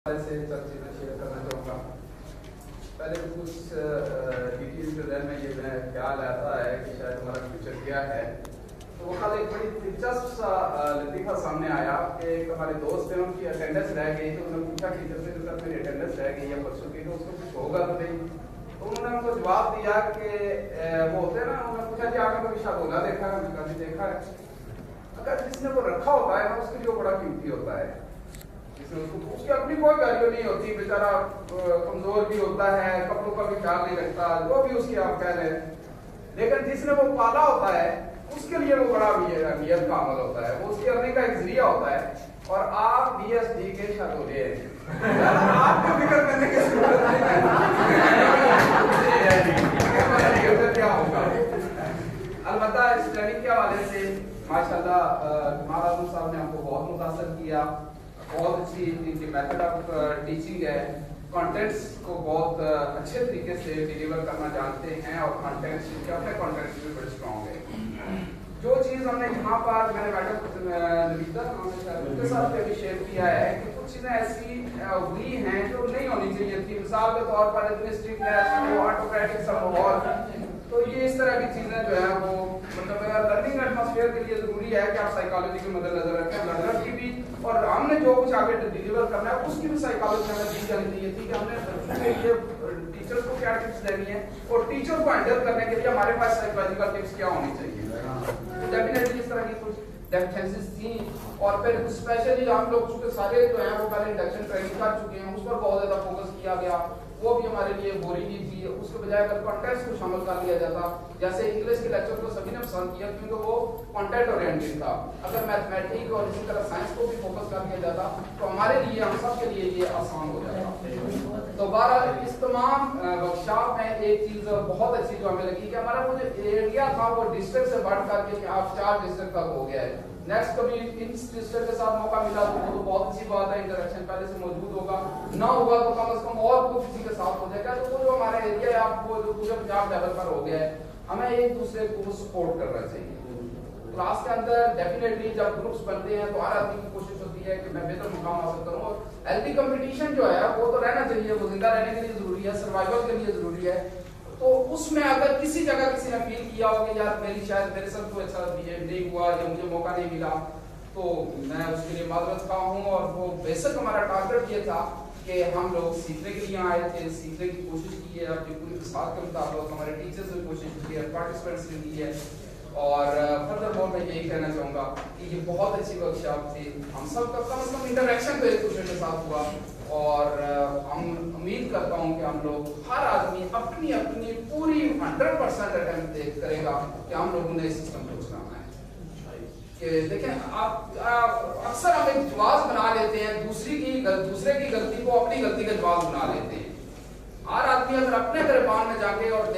से सब चीज़ें शेयर करना चाहूँगा। पहले कुछ डिटेल के ज़हन में ये ख्याल आता है कि शायद हमारा फ्यूचर क्या है। तो वो कल एक बड़ी दिलचस्प सा लतीफ़ा सामने आया कि एक हमारे दोस्त हैं, उनकी अटेंडेंस रह गई। तो उन्होंने पूछा टीचर से सर मेरी अटेंडेंस रह गई है परसों की, तो उसको कुछ होगा तो नहीं। तो उन्होंने उनको जवाब दिया कि वो होते हैं ना, उन्होंने पूछा कि आपने कभी शागोला देखा है? कभी देखा है? अगर जिसने वो रखा होता है ना, उसके लिए बड़ा कीमती होता है। उसकी अपनी कोई वैल्यू नहीं होती, बेचारा कमजोर भी होता है, कपड़ों का भी ख्याल नहीं रखता, जो भी उसकी आप कह रहे हैं। लेकिन जिसने वो पाला होता है उसके लिए वो बड़ा अहमियत का अमल होता है, वो उसकी अर्निंग का एक जरिया होता है। और आप BSD के शागोले हैं, आपको फिक्र करने की जरूरत नहीं है क्या होगा। अलबत्ता स्टडी के हवाले से माशाल्लाह हमारा साहब ने हमको बहुत मुतासर किया। बहुत अच्छी इनकी मेथड ऑफ टीचिंग है, कंटेंट्स को बहुत अच्छे तरीके से डिलीवर करना जानते हैं और कंटेंट्स इनके अपने कंटेंट्स भी बड़े स्ट्रॉन्ग है। जो चीज़ हमने यहाँ पर मैंने मैडम नवीता उनके साथ भी शेयर किया है कि कुछ चीज़ें ऐसी हुई हैं जो नहीं होनी चाहिए थी। मिसाल के तौर पर इतनी स्ट्रिक्टनेस, ऑटोक्रेटिक सा माहौल, तो ये इस तरह की चीज़ें जो है वो मतलब लर्निंग एटमॉस्फेयर के लिए ज़रूरी है कि आप साइकोलॉजी के मद्देनजर रखें, लर्नर की भी, और हमने जो कुछ आगे डिलीवर करना है उसकी भी साइकोलॉजी हमें दी जानी चाहिए थी कि हमने बच्चों के लिए टीचर्स को क्या टिप्स देनी है और टीचर को हैंडल करने के लिए हमारे पास साइकोलॉजिकल टिप्स क्या होनी चाहिए। तो डेफिनेटली इस तरह की कुछ डेफिशिएंसीज थी। और फिर स्पेशली हम लोग चूंकि सारे जो हैं वो पहले इंडक्शन ट्रेनिंग कर चुके हैं, उस पर बहुत ज़्यादा फोकस किया गया, वो भी हमारे लिए बोरिंग ही थी। उसके बजाय अगर कंटेंट्स को शामिल कर लिया जाता, जैसे इंग्लिश के लेक्चर को सभी ने पसंद किया क्योंकि वो कंटेंट ओरिएंटेड था। अगर मैथमेटिक्स और इसी तरह साइंस को भी फोकस कर दिया जाता तो हमारे लिए, हम सब के लिए ये आसान हो जाता। तो बहरहाल इस तमाम वर्कशॉप में एक चीज़ बहुत अच्छी जो हमें लगी कि हमारा वो जो एरिया था वो डिस्ट्रिक्ट से बढ़ करके आप 4 डिस्ट्रिक्ट तक हो गया है। नेक्स्ट कभी इन डिस्ट्रिक्ट के साथ मौका मिला तो बहुत अच्छी बात है, इंटरेक्शन पहले से मौजूद होगा, ना होगा तो कम से कम और कुछ किसी के साथ हो जाएगा। तो वो जो हमारा एरिया है आप वो जो पूरे पंजाब लेवल पर हो गया है, हमें एक दूसरे को सपोर्ट करना चाहिए। क्लास के अंदर डेफिनेटली जब ग्रुप्स बनते हैं तो हर आदमी की कोशिश होती है कि मैं बेहतर मुकाम हासिल करूं, और हेल्दी कंपटीशन जो है वो तो रहना चाहिए, वो जिंदा रहने के लिए जरूरी है, सर्वाइवल के लिए जरूरी है। तो उसमें अगर किसी जगह किसी ने फील किया हो कि यार शायद मेरे साथ कोई अच्छा बिहेव नहीं हुआ या मुझे मौका नहीं मिला, तो मैं उसके लिए माजरत खा हूँ। और वो बेशक हमारा टारगेट ये था कि हम लोग सीखने के लिए आए थे, सीखने की कोशिश की है, अपनी पूरी साथ के मुताबिक हमारे टीचर्स ने कोशिश की है, पार्टिसिपेंट्स ने की है। और फर्दर बोल मैं यही कहना चाहूँगा कि ये बहुत अच्छी वर्कशॉप थी। हम सब का कम से कम इंटरेक्शन तो एक दूसरे के साथ हुआ, और हम उम्मीद करता हूँ कि हम लोग हर आदमी अपनी अपनी पूरी 100% अटेम्प्ट करेगा कि हम लोगों ने इस सिस्टम को चलाना है। कि देखें आप अक्सर हम एक जवाब बना लेते हैं, दूसरे की गलती को अपनी गलती का जवाब बना लेते हैं। हर आदमी अगर अपने गिरबान में जाके और